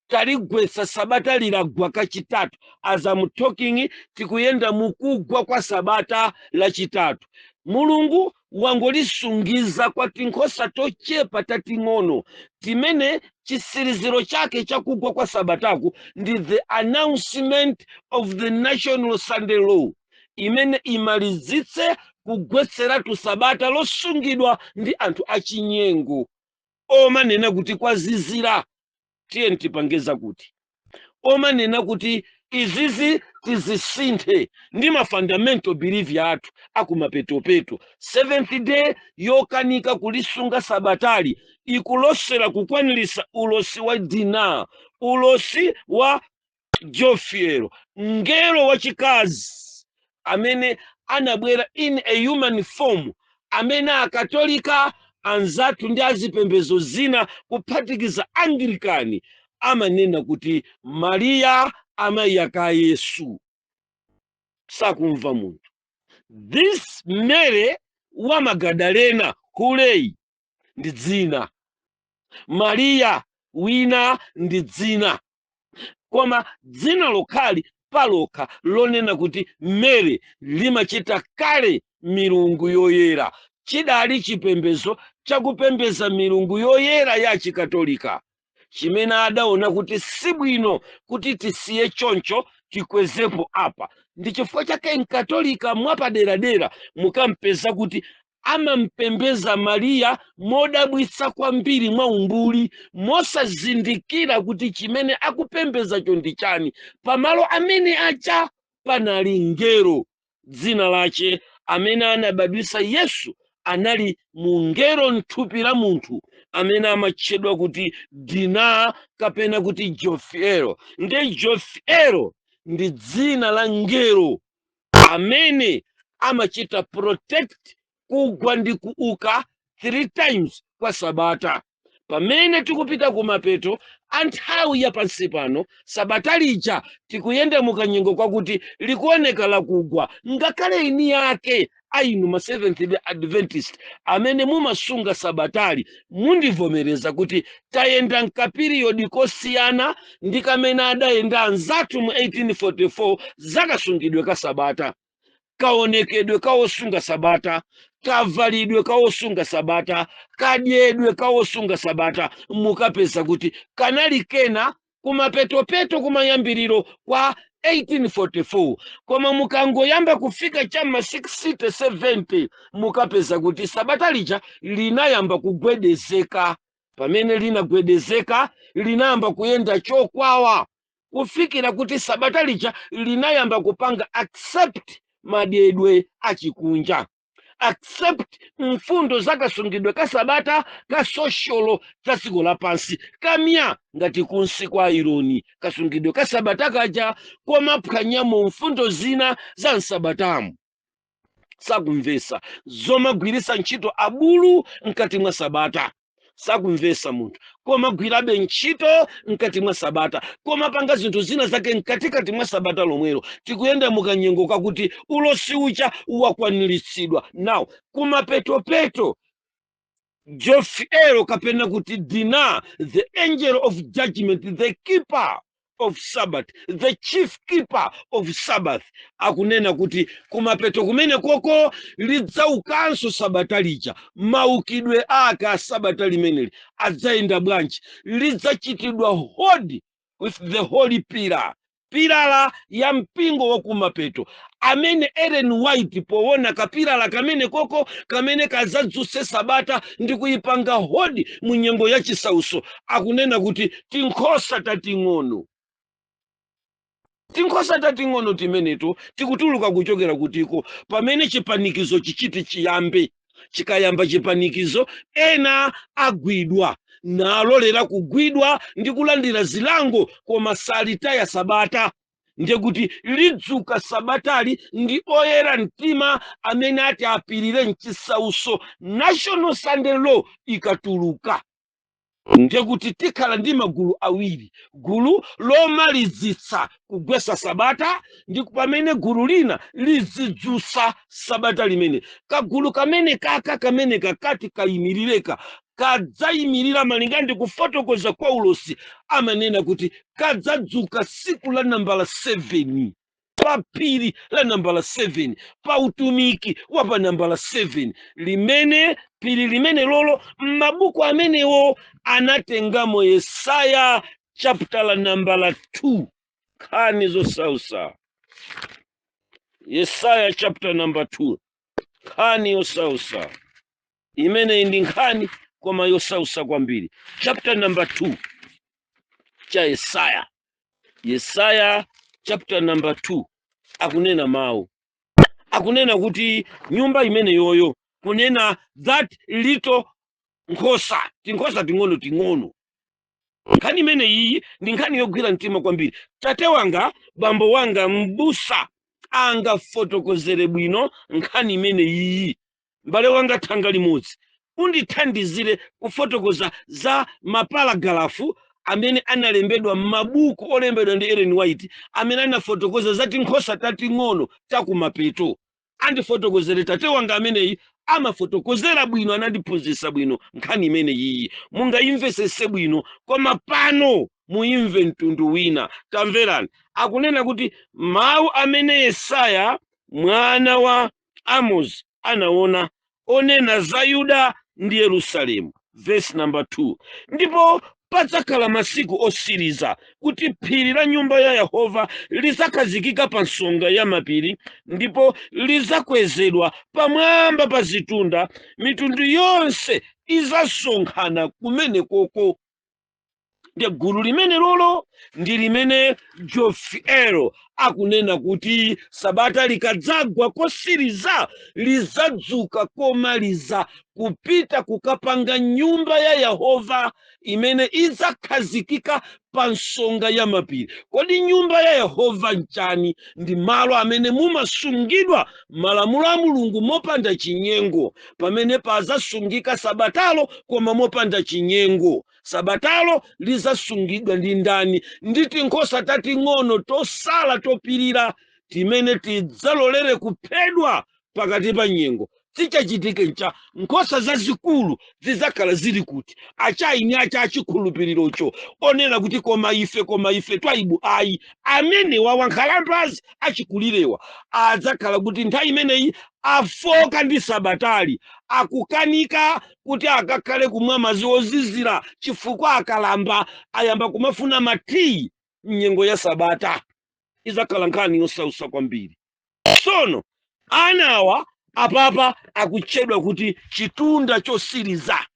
[SPEAKER 1] taligwetsa sabata lilagwa kachitatu. As I'm talking, tikuyenda mukugwa kwa sabata lachitatu. Mulungu wangolisungiza kwa tinkhosa tochepa tating'ono timene chisiriziro chake chakugwa kwa sabataku ndi the announcement of the national Sunday law, imene imalizitse kugwetseratu sabata losungidwa ndi anthu achinyengo omanena kuti kwazizira. Tiye tipangeza kuti omanena kuti izizi tizisinthe ndi ma fundamental belief yathu akumapetopeto. Seventh day yokanika kulisunga sabatali ikulosera kukwanilisa ulosi wa dina, ulosi wa jofiero, ngelo wachikazi amene anabwera in a human form, amene akatolika anzathu ndi azipembezo zina kuphatikiza Anglikani amanena kuti Mariya amayi aka Yesu. Sakumva munthu. This Mary wa Magadalena Hulei ndi dzina, Mariya wina ndi dzina, koma dzina lokhali palokha lonena kuti Mary limachita kale milungu yoyera. Chidali chipembezo chakupembeza milungu yoyera ya chikatolika chimene adaona kuti sibwino kuti tisiye choncho tikwezepo apa. Ndi chifukwa chake mkatolika mwapaderadera mukampeza kuti amampembeza Mariya modabwitsa kwambiri mwa umbuli, mosazindikira kuti chimene akupembezacho ndi chani. Pamalo amene acha panali ngelo, dzina lache amene anabadwisa Yesu anali mungelo mthupi la munthu amene amatchedwa kuti dina kapena kuti jofiero. Ndi jofiero ndi dzina la ngelo amene amachita protect kugwa ndi kuuka 3 times kwa sabata. Pamene tikupita kumapeto anthawi ya pansi pano, sabata lija tikuyenda mukanyengo kwakuti likuoneka lakugwa. Ngakhale ini yake ainu ma Seventh Day Adventist amene mumasunga sabatali mundivomereza kuti tayenda nkapiriyodi kosiyana ndi kamene adayenda anzathu mu 1844 zakasungidwe ka sabata, kaonekedwe kawosunga sabata, kavalidwe kawosunga sabata, kadyedwe kawosunga sabata. Mukapeza kuti kanali kena kumapetopeto kumayambiriro kwa 1844, koma mukangoyamba kufika chama 60 70 mukapeza kuti sabata lija linayamba kugwedezeka. Pamene linagwedezeka linayamba kuyenda chokwawa kufikira kuti sabata lija linayamba kupanga accept madyedwe achikunja, accept mfundo zakasungidwe ka sabata ka sosholo za dziko lapansi kamya ngati kunsi kwa ironi kasungidwe ka sabata kaja koma phwanyamo mfundo zina za nsabatamu. Sakumvesa zomagwirisa ntchito abulu mkati mwa sabata. sakumvesa munthu, koma gwirabe ntchito mkati mwa sabata, koma panga zinthu zina zake mkatikati mwa sabata lomwelo. Tikuyenda mukanyengo kakuti ulosi ucha wakwaniritsidwa. Now kumapetopeto Jofiel kapena kuti Dina, the angel of judgment, the keeper of Sabbath, the chief keeper of Sabbath, akunena kuti kumapeto kumene koko lidzaukanso sabata lija. Maukidwe aka sabata limeneli adzayenda bwanji? Lidzachitidwa hodi with the holy pillar, pilala ya mpingo wa kumapeto, amene Ellen White powona kapilala kamene koko kamene kadzadzuse sabata ndi kuyipanga hodi mu nyengo ya chisauso, akunena kuti tinkhosa tating'ono. Tinkhosa tating'ono timeneto tikutuluka kuchokera kutiko pamene chipanikizo chichiti chiyambe. Chikayamba chipanikizo, ena agwidwa nalolera kugwidwa ndi kulandira zilango, koma salitaya sabata. Ndiye kuti lidzuka sabatali ndi oyera mtima amene ati apirire mchisauso, national Sunday law ikatuluka. Ndiye kuti tikhala ndi magulu awiri, gulu lomalizitsa kugwesa sabata ndi pamene gulu lina lizidzutsa sabata limene. Kagulu kamene kamene kakati kayimirireka kadzayimirira malinga ndi kufotokoza kwa ulosi, amanena kuti kadzadzuka siku la nambala 7, pa phiri la nambala 7, pa utumiki wa pa nambala 7, limene phiri limene lolo m'mabuku amenewo anatengamo Yesaya chapter la nambala 2, nkhani zosausa. Yesaya chapter number 2, nkhani yosausa, imene ndi nkhani koma yosausa kwambiri. Chapter number 2 cha Yesaya, Yesaya chapter number 2 akunena mawu, akunena kuti nyumba imene yoyo, kunena that little nkhosa, tinkhosa ting'ono. Nkhani imene iyi ndi nkhani yogwira mtima kwambiri. Tate wanga, bambo wanga m'busa angafotokozere bwino nkhani imene iyi. M'bale wanga thanga limodzi, undithandizire kufotokoza za mapalagalafu amene analembedwa m'mabuku olembedwa ndi Ellen White, amene anafotokoza za tinkhosa tating'ono takumapeto. Andifotokozere tate wanga ameneyi amafotokozera bwino, anandiphunzitsa bwino nkhani imene iyi. Mungayimvesese bwino, koma pano muimve mtundu wina. Tamverani, akunena kuti mawu amene Yesaya mwana wa Amos anaona onena za Yuda ndi Yerusalemu. Verse number 2, ndipo padzakhala masiku osiriza kuti phiri la nyumba ya Yehova lizakhazikika pa nsonga ya mapiri, ndipo lizakwezedwa pamwamba pa zitunda, mitundu yonse izasonkhana kumene koko. Ndiye gulu limene lolo ndi limene Jofiel akunena kuti sabata likadzagwa kosiriza lizadzuka, koma liza kupita kukapanga nyumba ya Yehova imene idzakhazikika pa nsonga ya mapiri. Kodi nyumba ya Yehova nchani? Ndi malo amene mumasungidwa malamulo a Mulungu mopanda chinyengo, pamene pazasungika sabatalo koma mopanda chinyengo. Sabatalo lizasungidwa ndi ndani? Ndi tinkhosa tating'ono tosala topirira, timene tidzalolere kuphedwa pakati pa nyengo. Tichachitike ncha nkhosa zazikulu zidzakhala zili kuti? Achaini acha achikhulupirirocho onena kuti koma ife twaibu ayi, amene wawankhalambazi achikulirewa adzakhala kuti nthawi imeneyi afoka ndi sabatali, akukanika kuti akakhale kumwa madzi ozizira chifukwa akalamba ayamba kumafuna matiyi mnyengo ya sabata. Idzakhala nkhani yosausa kwambiri. Sono anawa apapa akutchedwa kuti chitunda chosiriza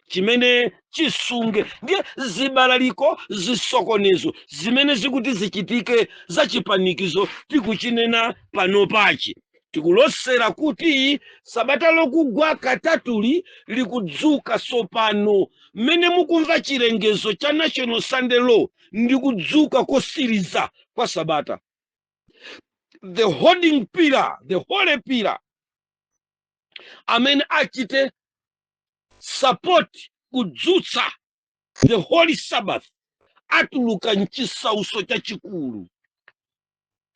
[SPEAKER 1] chimene chisunge. Ndiye zibalaliko zisokonezo zimene zikuti zichitike za chipanikizo tikuchinena pano pachi. Tikulosera kuti sabata lokugwa katatuli likudzuka sopano. Mmene mukumva chilengezo cha National Sunday Law ndi kudzuka kosiriza kwa sabata. The holding pillar, the holy pillar, amene achite support kudzutsa the holy sabbath atuluka mchisauso chachikulu,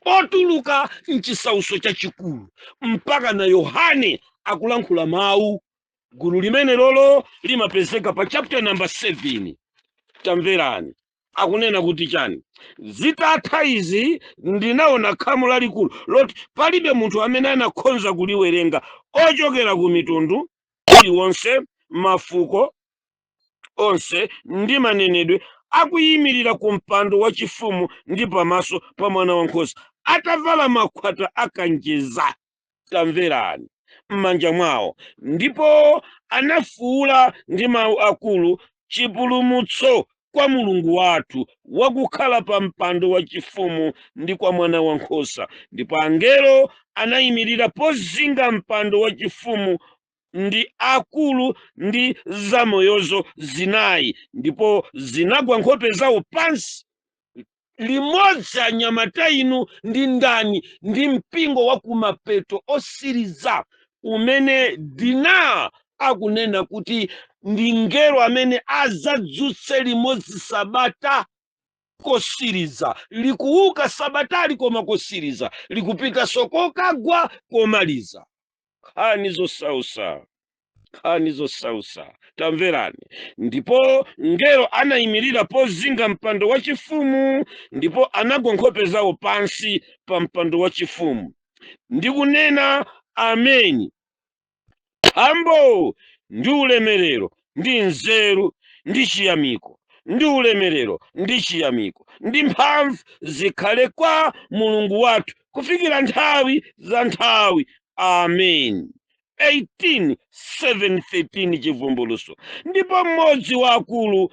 [SPEAKER 1] otuluka mchisauso chachikulu mpaka na Yohane akulankhula mawu. Gulu limene lolo limapezeka pa chapter number 7. Tamverani akunena kuti chani: zitatha izi ndinaona khamu lalikulu loti palibe munthu amene anakhonza kuliwerenga, ochokera ku mitundu iliwonse, mafuko onse ndi manenedwe, akuyimirira ku mpando wachifumu ndi pamaso pa Mwana Wankhosa, atavala makhwata akanjeza, tamverani, m'manja mwawo, ndipo anafuwula ndi mawu akulu, chipulumutso kwa Mulungu wathu wakukhala pa mpando wachifumu ndi kwa Mwana Wankhosa. Ndipo angelo anayimirira pozinga mpando wachifumu ndi akulu ndi zamoyozo zinayi, ndipo zinagwa nkhope zawo pansi. Limodzi anyamata inu ndi ndani ndi mpingo wa kumapeto osiriza, umene Dina akunena kuti ndi ngelo amene adzadzutse limodzi sabata kosiriza, likuuka sabatali koma kosiriza, likupita sokokagwa komaliza. Nkhani zosausa, tamverani. Ndipo ngelo anayimirira pozinga mpando wachifumu, ndipo anagwa nkhope zawo pansi pa mpando wachifumu ndi kunena ameni. Mphamvu ndi ulemerero ndi nzeru ndi chiyamiko, ndi ulemerero ndi chiyamiko ndi mphamvu zikhale kwa Mulungu wathu kufikira nthawi za nthawi. Amen. 18:7-13 chivumbuluso. Ndipo mmodzi wa akulu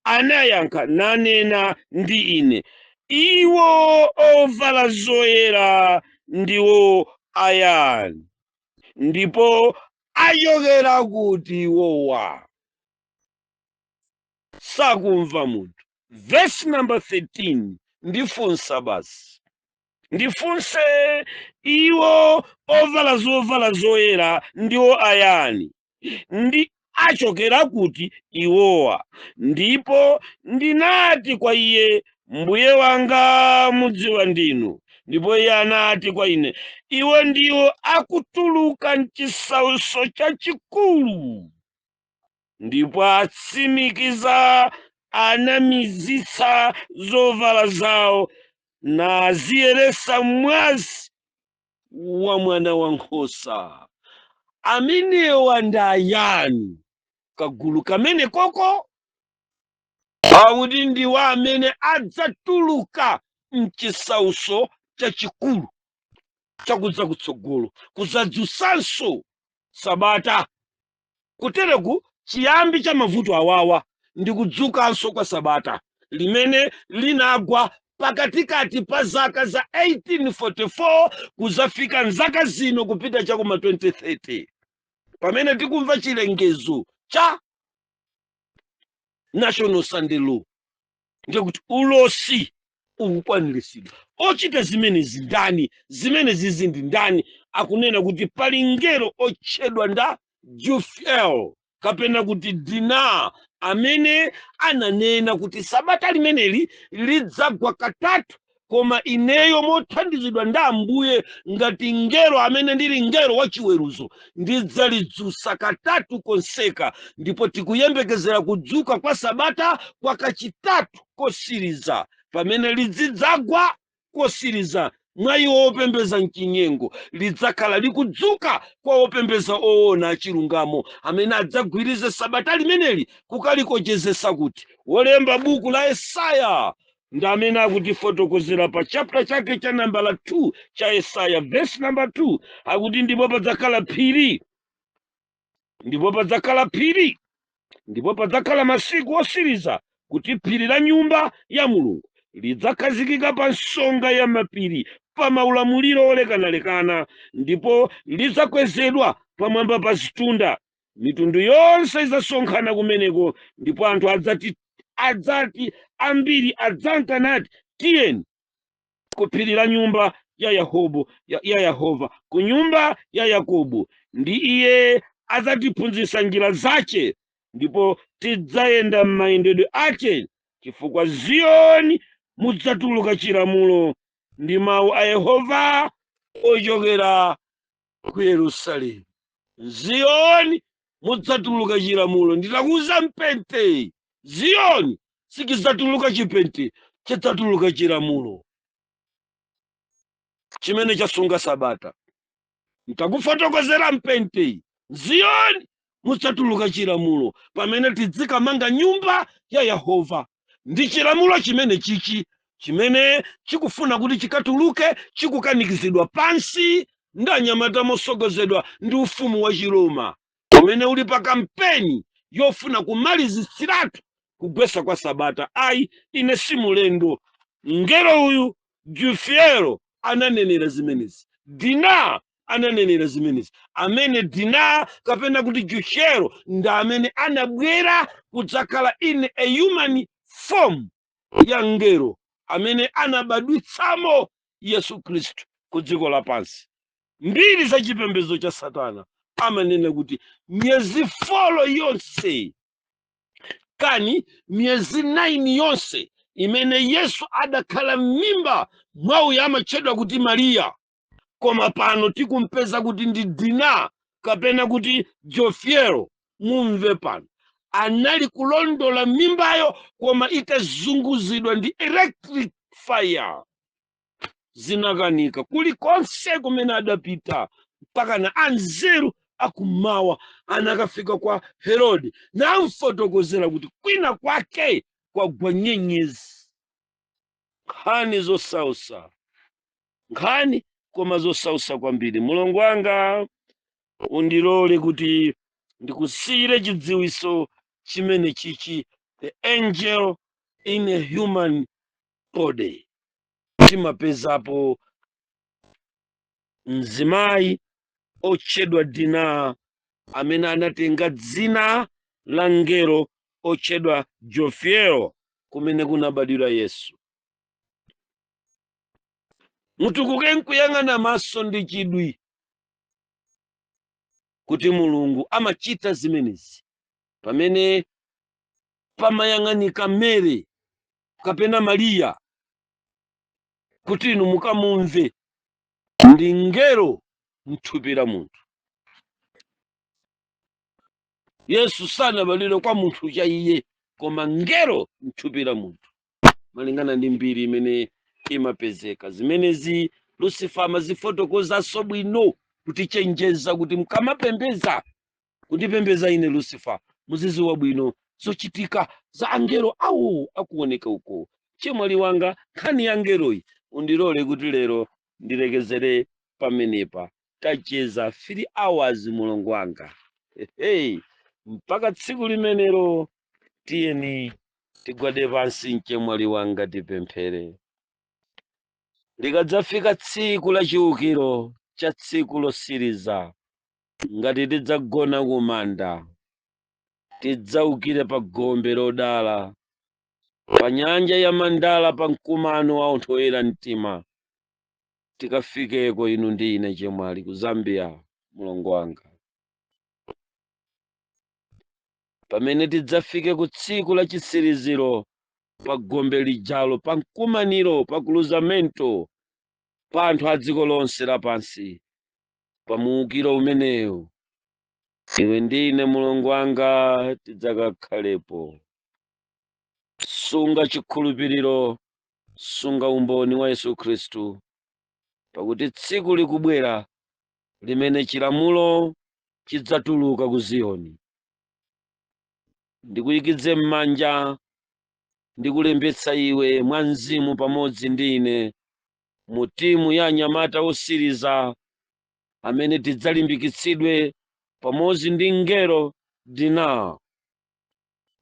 [SPEAKER 1] anayankha nanena ndi ine, iwo ovala zoyera ndiwo ayani, ndipo achokera kuti iwowa? Sakumva munthu. Verse number 13, ndifunsa basi, ndifunse, iwo ovala zovala zoyera ndiwo ayani, ndi achokera kuti iwowa? Ndipo ndinati kwa iye, mbuye wanga mudziwa ndinu. Ndipo iye anati kwa ine, iwo ndiwo akutuluka mchisauso chachikulu. Ndipo atsimikiza anamizitsa zovala zawo naziyeresa mwazi wa Mwana Wankhosa. Amenewa ndi ayani? Kagulu kamene koko akuti ndiwo amene adzatuluka mchisauso chachikulu chakudza kutsogolo, kudzadzutsanso sabata. Kutereku chiyambi cha mavuto awawa ndi kudzukanso kwa sabata, limene linagwa pakatikati pa zaka za 1844 kuzafika nzaka zino kupita chakuma 2030, pamene tikumva chilengezo cha National Sunday Law, ndikuti ulosi ukukwaniritsidwa. Ochita zimenezi ndani? Zimenezi zindi ndani? Akunena kuti pali ngelo otchedwa nda Juphiel kapena kuti Dina, amene ananena kuti sabata limeneli lidzagwa katatu, koma ineyo mothandizidwa ndi Ambuye ngati ngelo amene ndili ngelo wachiweruzo ndidzalidzutsa katatu konseka. Ndipo tikuyembekezera kudzuka kwa sabata kwa kachitatu kosiriza, pamene lidzidzagwa kosiriza mwa iwo opembeza mchinyengo, lidzakhala likudzuka kwa opembeza oona chilungamo, amene adzagwirize sabata limeneli kukalikochezesa kuti wolemba buku la Yesaya ndi amene akutifotokozera pa chapter chake cha nambala 2 cha Yesaya verse number 2, akuti ndipo padzakhala phiri, ndipo padzakhala phiri, ndipo padzakhala masiku osiriza kuti phiri la nyumba ya Mulungu lidzakhazikika pa nsonga ya mapiri pa maulamuliro olekanalekana, ndipo lidzakwezedwa pamwamba pa zitunda. Mitundu yonse idzasonkhana kumeneko, ndipo anthu adzati ambiri adzanka nati, tiyeni ku phiri la nyumba ya Yehova, ku nyumba ya Yakobo, ndi iye adzatiphunzitsa njira zace, ndipo tidzayenda m'mayendedwe ake, chifukwa Ziyoni mudzatuluka chilamulo ndi mawu a Yehova ochokera ku Yerusalemu. Ziyoni mudzatuluka chilamulo. Nditakuwuza mpente, Ziyoni sikidzatuluka chipente, chidzatuluka chilamulo chimene chasunga Sabata. Ntakufotokozera mpente, Ziyoni mudzatuluka chilamulo pamene tidzikamanga nyumba ya Yehova. Ndi chilamulo chimene chichi chimene chikufuna kuti chikatuluke chikukanikizidwa pansi ndi anyamata mosogozedwa ndi ufumu wa Chiroma umene uli pa kampeni yofuna kumalizitsiratu kugwetsa kwa Sabata. Ayi, ine si mulendo. Ngelo uyu Jufiero ananenera zimenezi, Dina ananenera zimenezi. Amene Dina kapena kuti Jufiero ndi amene anabwera kudzakhala in a human form ya ngelo amene anabadwitsamo Yesu Khristu ku dziko lapansi. Mbiri za chipembedzo cha Satana amanena kuti miyezi 4 yonse kani miyezi 9 yonse imene Yesu adakhala m'mimba mwa uyo amatchedwa kuti Mariya, koma pano tikumpeza kuti ndi Dina kapena kuti Jofiero. Mumve pano, anali kulondola mimbayo koma itazunguzidwa ndi electric fire. Zinakanika kulikonse kumene adapita, mpaka na anzeru akumawa anakafika kwa Herode namfotokozera kuti kwina kwake kwagwa nyenyezi. Nkhani zosausa, nkhani koma zosausa kwambiri. Mulungu wanga undilole kuti ndikusiyire chidziwiso chimene chichi, the angel in a human body. Timapezapo mzimayi otchedwa Dina amene anatenga dzina la ngelo otchedwa Jofiero kumene kunabadwira Yesu. Mutukuke nkuyang'ana maso ndi chidwi kuti Mulungu amachita zimenezi pamene pamayang'anika Mary kapena Mariya, kuti inu mukamumve ndi ngelo mthupi la munthu. Yesu sanabadwire kwa munthu cha iye, koma ngelo mthupi la munthu, malingana ndi mbiri imene imapezeka. Zimenezi Lucifer amazifotokozaso bwino kutichenjeza kuti mkamapembeza kundipembeza ine Lucifer muziziwa bwino zochitika za angelo awo akuoneka uko. Chemwali wanga, nkhani ya ngeloyi undilole kuti lero ndilekezere pamenepa. Tacheza 3 hours Mulungu wanga. Hey, mpaka tsiku limenelo tiyeni tigwade pansi mchemwali wanga tipemphere. Likadzafika tsiku la chiukiro cha tsiku losiriza, ngati tidzagona kumanda, tidzaukire pa gombe lodala, pa nyanja ya mandala, pa mkumano wa anthu oyera mtima. Tikafikeko inu ndi ine chemwali ku Zambia Mulungu wanga. Pamene tidzafike ku tsiku la chisiriziro, pa gombe lijalo, pa mkumaniro, pa kuluzamento, pa anthu a dziko lonse lapansi, pa muukiro umenewu, iwe ndi ine Mulungu wanga tidzakakhalepo. Sunga chikhulupiriro, sunga umboni wa Yesu Khristu, pakuti tsiku likubwera limene chilamulo chidzatuluka ku Ziyoni. Ndikuyikidze m'manja, ndikulembetsa iwe mwa mzimu pamodzi ndi ine mu timu ya anyamata osiriza amene tidzalimbikitsidwe pamodzi ndi ngelo Dina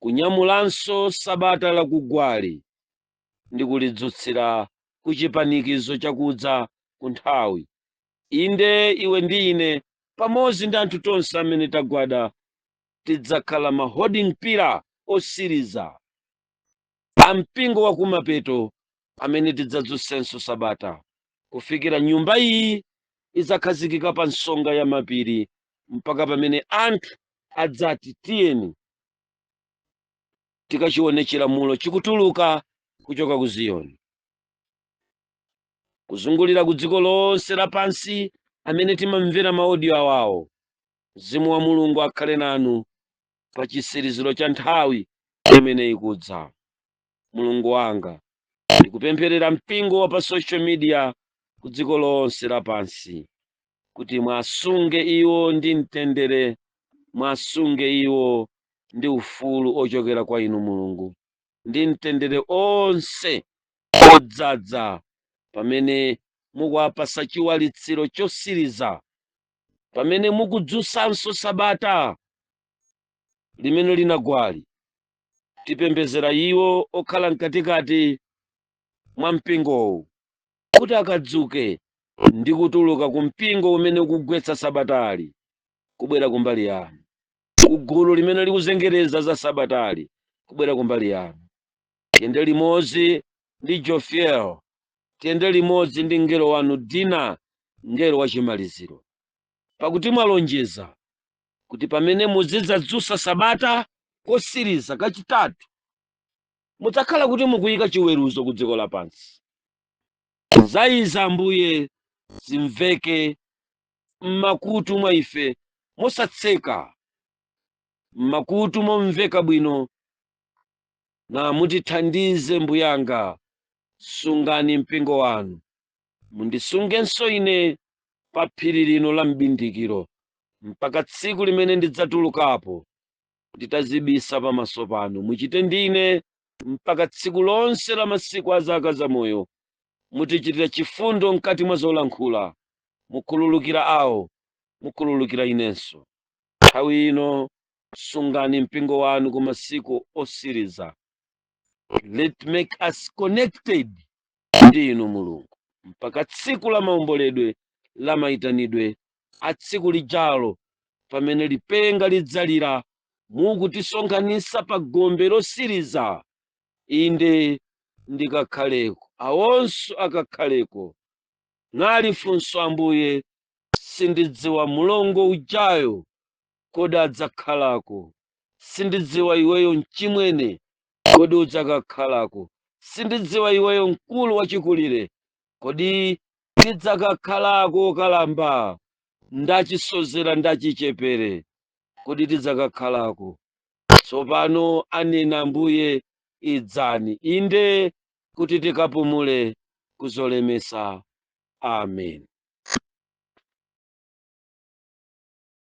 [SPEAKER 1] kunyamulanso Sabata la kugwali ndi kulidzutsira ku chipanikizo chakudza ku nthawi. Inde iwe ndi ine pamodzi ndi anthu tonse amene tagwada tidzakhala ma holding pillar osiriza a mpingo wa kumapeto amene tidzadzutsenso Sabata kufikira nyumba iyi idzakhazikika pa nsonga ya mapiri, mpaka pamene anthu adzati tiyeni tikachione chilamulo chikutuluka kuchoka ku Ziyoni kuzungulira ku dziko lonse lapansi amene timamvera maaudio awawo. Mzimu wa Mulungu akhale nanu pa chisiriziro cha nthawi imene ikudza. Mulungu wanga, ndikupempherera mpingo wa pa social media ku dziko lonse lapansi kuti mwasunge iwo ndi mtendere, mwasunge iwo ndi ufulu ochokera kwa inu Mulungu, ndi mtendere onse odzaza pamene mukuwapasa chiwalitsiro chosiriza, pamene mukudzutsanso sabata limene linagwali. Tipembedzera iwo okhala mkatikati mwa mpingowu kuti akadzuke ndi kutuluka ku mpingo umene ukugwetsa sabatali kubwera kumbali yanu, ku gulu limene likuzengereza za sabatali kubwera kumbali yanu. Tiyende limodzi ndi Jofiel, tiyende limodzi ndi mngelo wanu Dina, mngelo wa chimaliziro, pakuti mwalonjeza kuti pamene muzidzadzutsa sabata kosiriza kachitatu mudzakhala kuti mukuyika chiweruzo ku dziko lapansi. Zayiza Ambuye zimveke m'makutu mwa ife mosatseka, m'makutu momveka bwino, na mutithandize mbuyanga. Sungani mpingo wanu, mundisungenso ine pa phiri lino la mbindikiro mpaka tsiku limene ndidzatulukapo nditazibisa pamaso panu. Muchite ndine mpaka tsiku lonse la masiku a zaka za moyo. Mutichitira chifundo mkati mwa zolankhula, mukhululukira awo, mukhululukira inenso. Nthawi ino sungani mpingo wanu ku masiku osiriza. Let make us connected ndi inu Mulungu mpaka tsiku la maomboledwe la mayitanidwe a tsiku lijalo pamene lipenga lidzalira mukutisonkhanitsa pa gombe losiriza. Inde ndikakhaleko, awonso akakhaleko. Nalifunso Ambuye, sindidziwa mulongo ujayo kodi adzakhalako, sindidziwa iweyo mchimwene kodi udzakakhalako, sindidziwa iweyo mkulu wachikulire kodi tidzakakhalako, kalamba ndachisozera ndachichepere kodi tidzakakhalako. Tsopano anena Ambuye, idzani, inde kuti tikapumule kuzolemesa. Amen.